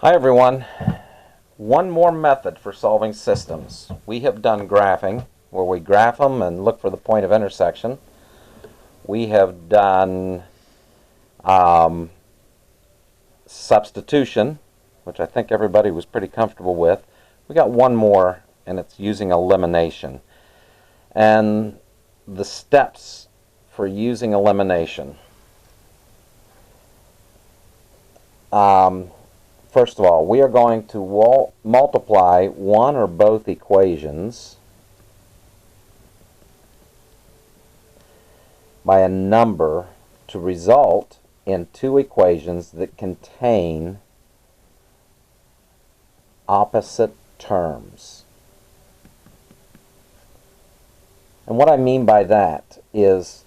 Hi everyone. One more method for solving systems. We have done graphing, where we graph them and look for the point of intersection. We have done substitution, which I think everybody was pretty comfortable with. We got one more, and it's using elimination. And the steps for using elimination. First of all, we are going to multiply one or both equations by a number to result in two equations that contain opposite terms. And what I mean by that is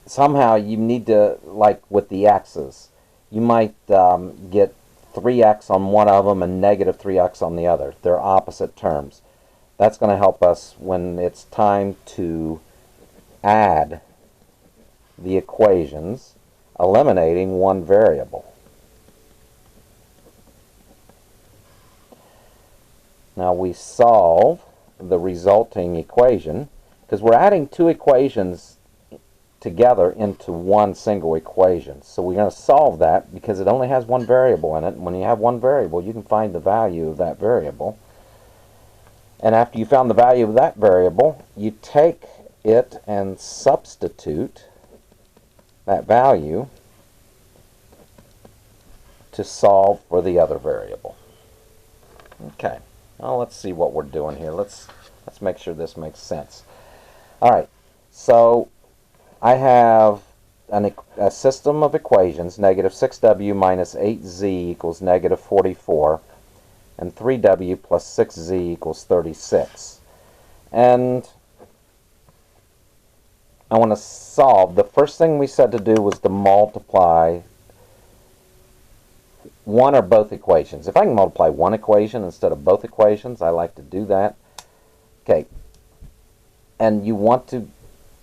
somehow you need to, like with the x's, you might get 3x on one of them and negative 3x on the other. They're opposite terms. That's going to help us when it's time to add the equations, eliminating one variable. Now we solve the resulting equation because we're adding two equations together into one single equation. So we're going to solve that because it only has one variable in it. And when you have one variable, you can find the value of that variable. And after you found the value of that variable, you take it and substitute that value to solve for the other variable. Okay, now let's see what we're doing here. Let's make sure this makes sense. All right, so I have a system of equations, negative 6w minus 8z equals negative 44, and 3w plus 6z equals 36. And I want to solve. The first thing we said to do was to multiply one or both equations. If I can multiply one equation instead of both equations, I like to do that. Okay, and you want to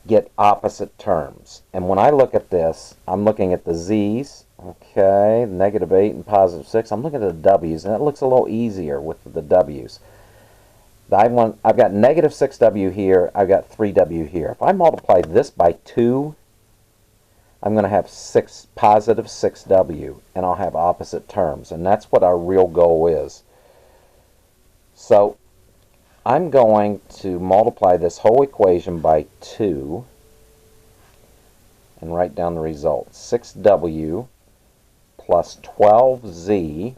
get opposite terms. And when I look at this, I'm looking at the z's, okay, negative 8 and positive 6. I'm looking at the w's, and it looks a little easier with the w's. I've got negative 6w here, I've got 3w here. If I multiply this by 2, I'm going to have positive 6w, and I'll have opposite terms. And that's what our real goal is. So I'm going to multiply this whole equation by 2 and write down the result. 6w plus 12z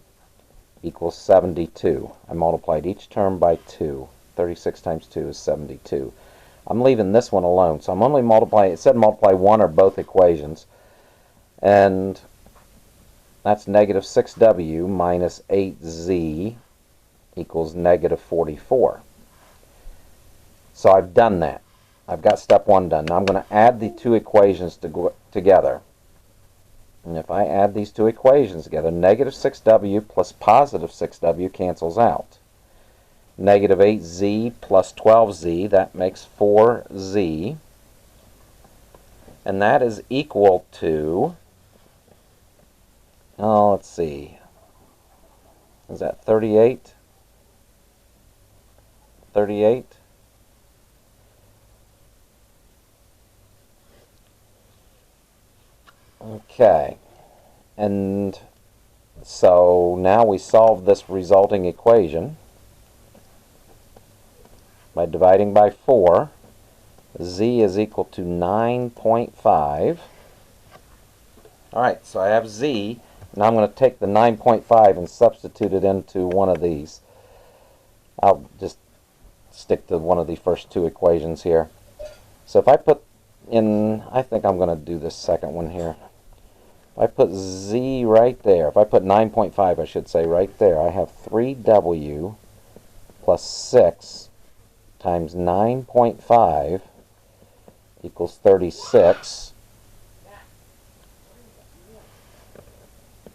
equals 72. I multiplied each term by 2. 36 times 2 is 72. I'm leaving this one alone, so I'm only multiplying, it said multiply one or both equations, and that's negative 6w minus 8z equals negative 44. So I've done that. I've got step one done. Now I'm going to add the two equations together. And if I add these two equations together, negative 6w plus positive 6w cancels out. Negative 8z plus 12z, that makes 4z. And that is equal to, oh, let's see, is that 38? 38? Okay, and so now we solve this resulting equation by dividing by 4. Z is equal to 9.5. Alright, so I have Z. Now I'm going to take the 9.5 and substitute it into one of these. I'll just stick to one of the first two equations here. So if I put in, I think I'm going to do this second one here. If I put Z right there, if I put 9.5, I should say, right there, I have 3w plus 6 times 9.5 equals 36.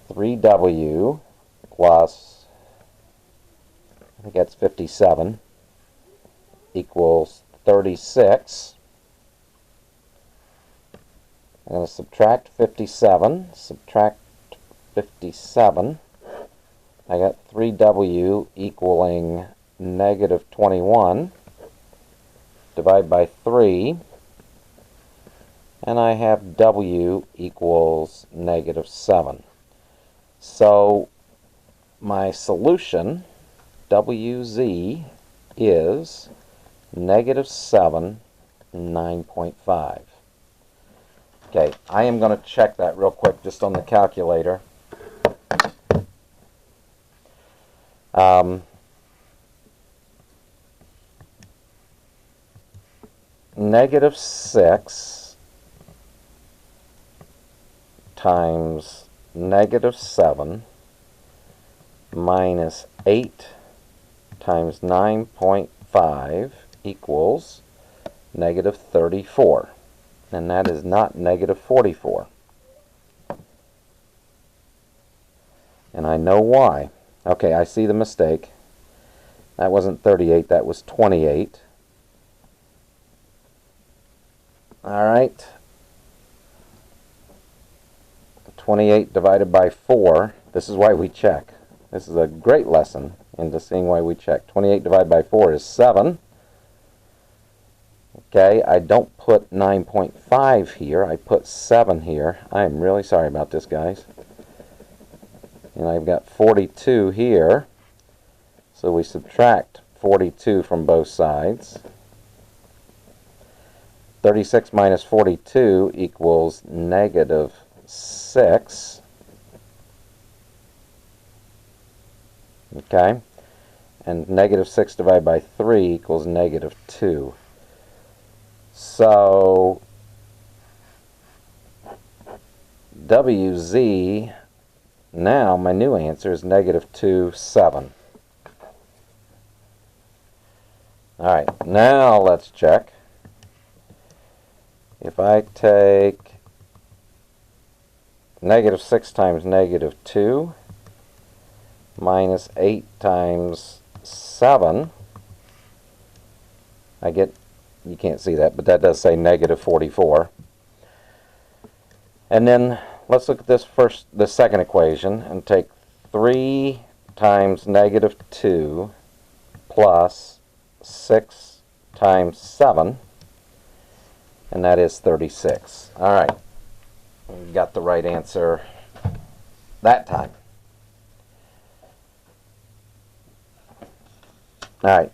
3w plus, I think that's 57, equals 36. I'm going to subtract 57, I got 3w equaling negative 21. Divide by 3. And I have w equals negative 7. So my solution, wz, is negative 7, 9.5. Okay, I am going to check that real quick just on the calculator. Negative 6 times negative 7 minus 8 times 9.5 equals negative 34. And that is not negative 44. And I know why. Okay, I see the mistake. That wasn't 38, that was 28. Alright. 28 divided by 4. This is why we check. This is a great lesson into seeing why we check. 28 divided by 4 is 7. Okay, I don't put 9.5 here. I put 7 here. I am really sorry about this, guys. And I've got 42 here. So we subtract 42 from both sides. 36 minus 42 equals negative 6. Okay, and negative 6 divided by 3 equals negative 2. So WZ, now my new answer is negative 2, 7. Alright, now let's check. If I take negative 6 times negative 2 minus 8 times 7, I get, you can't see that, but that does say negative 44. And then let's look at the second equation and take 3 times negative 2 plus 6 times 7, and that is 36. All right, we got the right answer that time. All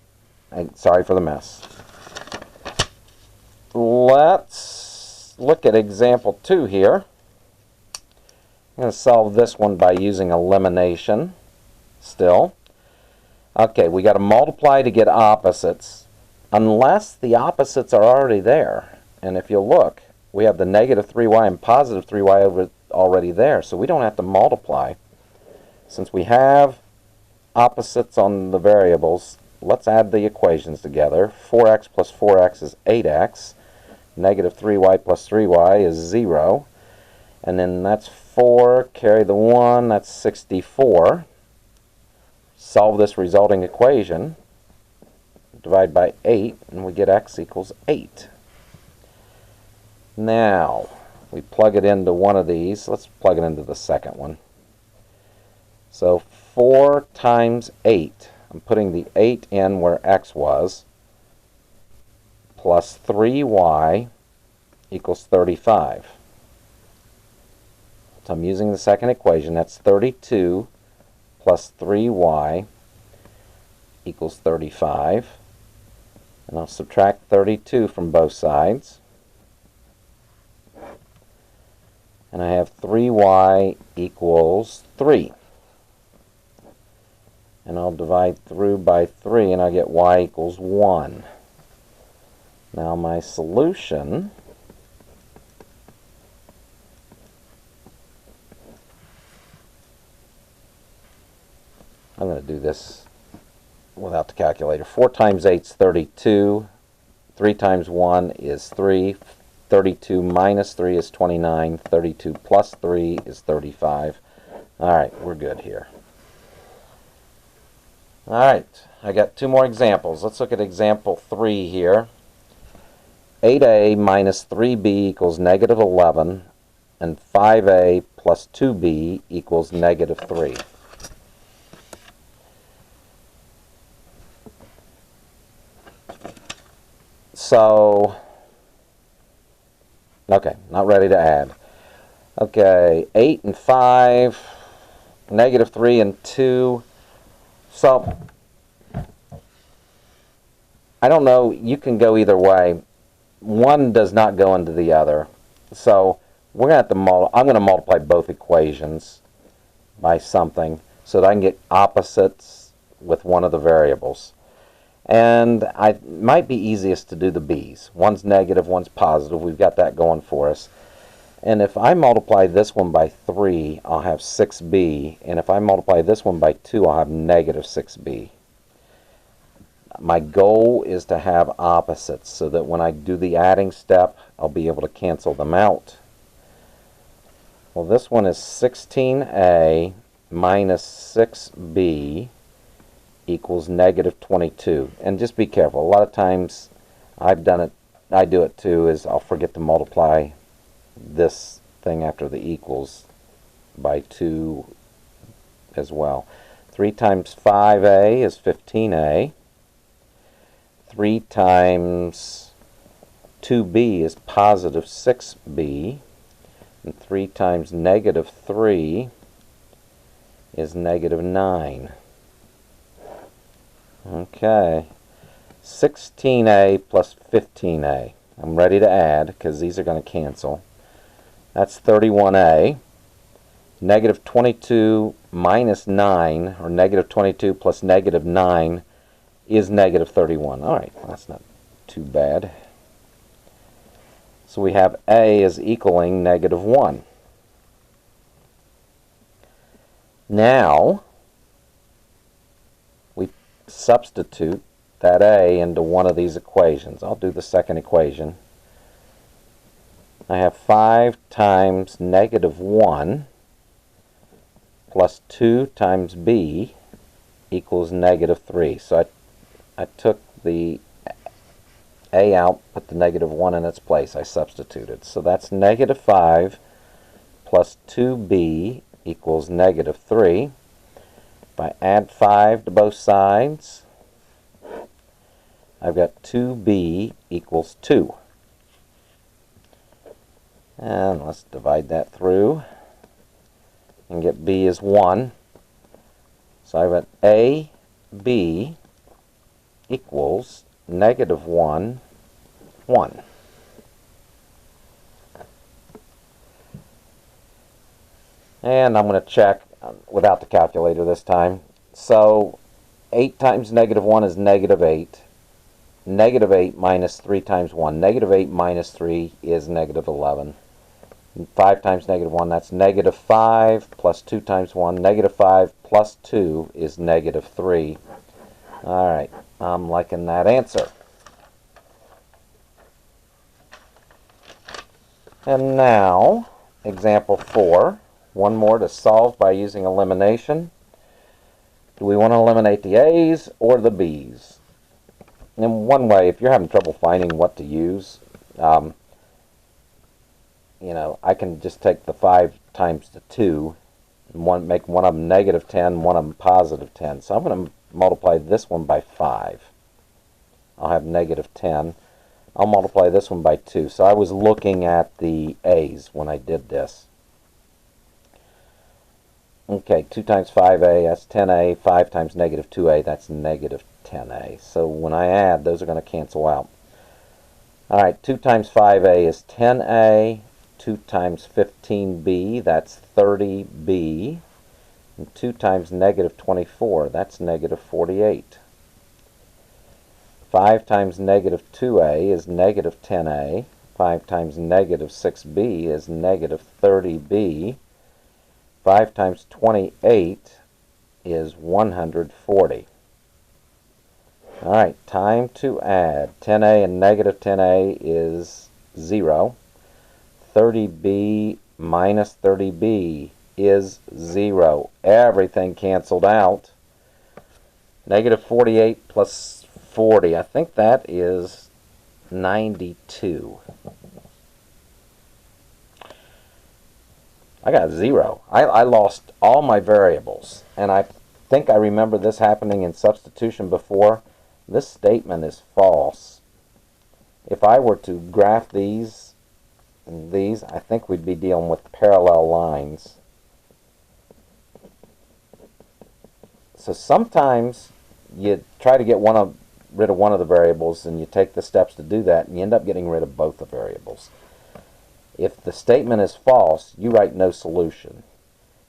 right, sorry for the mess. Let's look at example 2 here. I'm going to solve this one by using elimination still. Okay, we got to multiply to get opposites unless the opposites are already there. And if you look, we have the negative 3y and positive 3y already there, so we don't have to multiply. Since we have opposites on the variables, let's add the equations together. 4x plus 4x is 8x. Negative 3y plus 3y is 0. And then that's 4, carry the 1, that's 64. Solve this resulting equation. Divide by 8, and we get x equals 8. Now, we plug it into one of these. Let's plug it into the second one. So 4 times 8. I'm putting the 8 in where x was, plus 3y equals 35. So I'm using the second equation. That's 32 plus 3y equals 35. And I'll subtract 32 from both sides. And I have 3y equals 3. And I'll divide through by 3, and I get y equals 1. Now my solution I'm going to do this without the calculator. 4 times 8 is 32. 3 times 1 is 3. 32 minus 3 is 29. 32 plus 3 is 35. Alright, we're good here. Alright, I got 2 more examples. Let's look at example 3 here. 8a minus 3b equals negative 11, and 5a plus 2b equals negative 3. So, okay, not ready to add. Okay, 8 and 5, negative 3 and 2. So, I don't know, you can go either way. One does not go into the other. So, we're going to have to I'm going to multiply both equations by something so that I can get opposites with one of the variables. And it might be easiest to do the b's. One's negative, one's positive. We've got that going for us. And if I multiply this one by 3, I'll have 6b. And if I multiply this one by 2, I'll have negative 6b. My goal is to have opposites so that when I do the adding step, I'll be able to cancel them out. Well, this one is 16a minus 6b equals negative 22. And just be careful. A lot of times I do it too, is I'll forget to multiply this thing after the equals by 2 as well. 3 times 5a is 15a. 3 times 2b is positive 6b. And 3 times negative 3 is negative 9. Okay. 16a plus 15a. I'm ready to add because these are going to cancel. That's 31a. Negative 22 minus 9, or negative 22 plus negative 9, is negative 31. All right, that's not too bad. So we have a is equaling negative 1. Now, we substitute that a into one of these equations. I'll do the second equation. I have 5 times negative 1 plus 2 times b equals negative 3. So I took the a out, put the negative 1 in its place. I substituted. So that's negative 5 plus 2b equals negative 3. If I add 5 to both sides, I've got 2b equals 2. And let's divide that through and get b is 1. So I've got a, b equals negative 1, 1. And I'm going to check without the calculator this time. So 8 times negative 1 is negative 8. Negative 8 minus 3 times 1. Negative 8 minus 3 is negative 11. 5 times negative 1, that's negative 5 plus 2 times 1. Negative 5 plus 2 is negative 3. All right, I'm liking that answer. And now, example 4. One more to solve by using elimination. Do we want to eliminate the a's or the b's? In one way, if you're having trouble finding what to use, I can just take the 5 times the 2 and make one of them negative 10, one of them positive 10. So I'm going to multiply this one by 5. I'll have negative 10. I'll multiply this one by 2. So I was looking at the a's when I did this. Okay, 2 times 5a, that's 10a. 5 times negative 2a, that's negative 10a. So when I add, those are going to cancel out. All right, 2 times 5a is 10a. 2 times 15b, that's 30b. And 2 times negative 24, that's negative 48. 5 times negative 2a is negative 10a. 5 times negative 6b is negative 30b. 5 times 28 is 140. All right, time to add. 10a and negative 10a is 0. 30b minus 30b is 0. Everything canceled out. Negative 48 plus 40. I think that is 92. I got 0. I lost all my variables. And I think I remember this happening in substitution before. This statement is false. If I were to graph these and these, I think we'd be dealing with parallel lines. So sometimes you try to get rid of one of the variables, and you take the steps to do that, and you end up getting rid of both the variables. If the statement is false, you write no solution.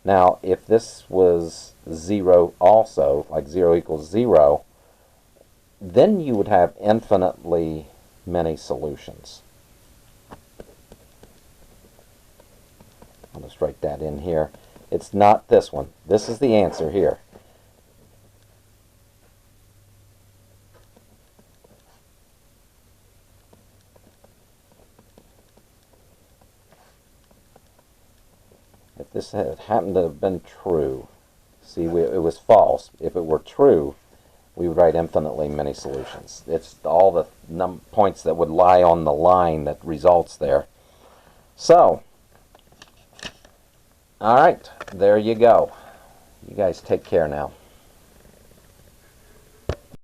Now, if this was 0 also, like 0 equals 0, then you would have infinitely many solutions. I'll just write that in here. It's not this one. This is the answer here. If this had happened to have been true, see, it was false. If it were true, we would write infinitely many solutions. It's all the points that would lie on the line that results there. So, all right, there you go. You guys take care now.